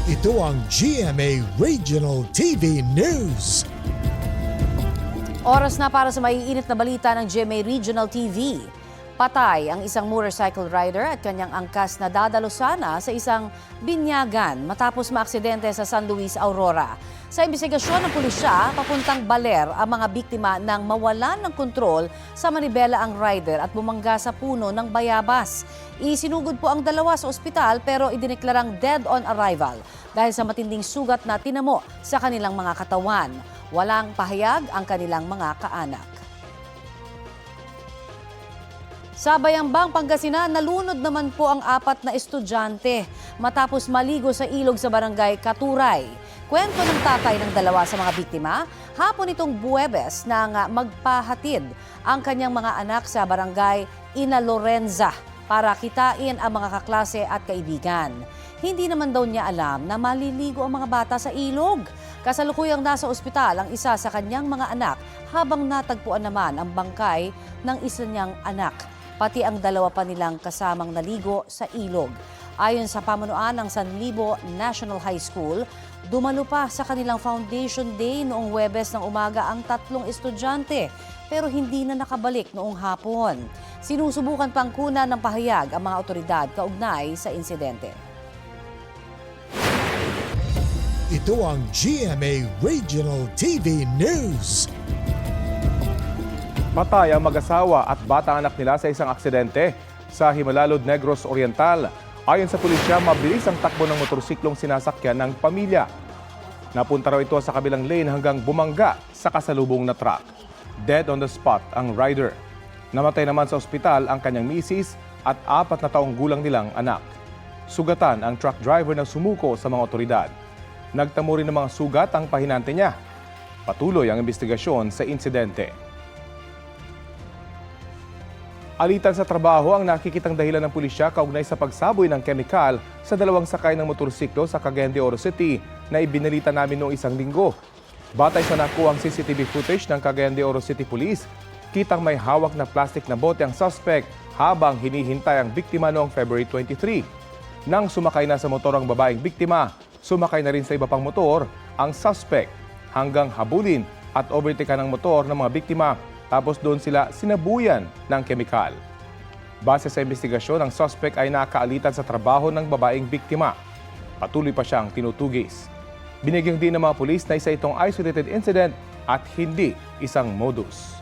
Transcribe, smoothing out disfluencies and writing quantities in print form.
Ito ang GMA Regional TV News. Oras na para sa maiinit na balita ng GMA Regional TV. Patay ang isang motorcycle rider at kanyang angkas na dadalo sana sa isang binyagan matapos maaksidente sa San Luis, Aurora. Sa imbestigasyon ng pulisya, papuntang Baler ang mga biktima nang mawalan ng kontrol sa manibela ang rider at bumangga sa puno ng bayabas. Isinugod po ang dalawa sa ospital pero idineklarang dead on arrival dahil sa matinding sugat na tinamo sa kanilang mga katawan. Walang pahayag ang kanilang mga kaanak. Sa Bayambang, Pangasinan, nalunod naman po ang 4 na estudyante matapos maligo sa ilog sa barangay Katuray. Kwento ng tatay ng dalawa sa mga biktima, hapon itong Buwebes nang magpahatid ang kanyang mga anak sa barangay Ina Lorenza para kitain ang mga kaklase at kaibigan. Hindi naman daw niya alam na maliligo ang mga bata sa ilog. Kasalukuyang nasa ospital ang isa sa kanyang mga anak habang natagpuan naman ang bangkay ng isa niyang anak. Pati ang dalawa pa nilang kasamang naligo sa ilog. Ayon sa pamunuan ng San Libo National High School, dumalo pa sa kanilang Foundation Day noong Huwebes ng umaga ang 3 estudyante pero hindi na nakabalik noong hapon. Sinusubukan pang kunan ng pahayag ang mga otoridad kaugnay sa insidente. Ito ang GMA Regional TV News. Patay ang mag-asawa at batang anak nila sa isang aksidente sa Himalalud, Negros Oriental. Ayon sa pulisya, mabilis ang takbo ng motorsiklong sinasakyan ng pamilya. Napunta raw ito sa kabilang lane hanggang bumangga sa kasalubong na truck. Dead on the spot ang rider. Namatay naman sa ospital ang kanyang misis at 4 na taong gulang nilang anak. Sugatan ang truck driver na sumuko sa mga otoridad. Nagtamo rin ng mga sugat ang pahinante niya. Patuloy ang investigasyon sa insidente. Alitan sa trabaho ang nakikitang dahilan ng pulisya kaugnay sa pagsaboy ng kemikal sa 2 sakay ng motorsiklo sa Cagayan de Oro City na ibinalita namin noong isang linggo. Batay sa nakuhang CCTV footage ng Cagayan de Oro City Police, kitang may hawak na plastic na bote ang suspect habang hinihintay ang biktima noong February 23. Nang sumakay na sa motor ang babaeng biktima, sumakay na rin sa iba pang motor ang suspect hanggang habulin at overtaken ng motor ng mga biktima. Tapos doon sila sinabuyan ng kemikal. Base sa investigasyon, ang suspect ay nakaalitan sa trabaho ng babaeng biktima. Patuloy pa siyang tinutugis. Binigyang din ng mga pulis na isa itong isolated incident at hindi isang modus.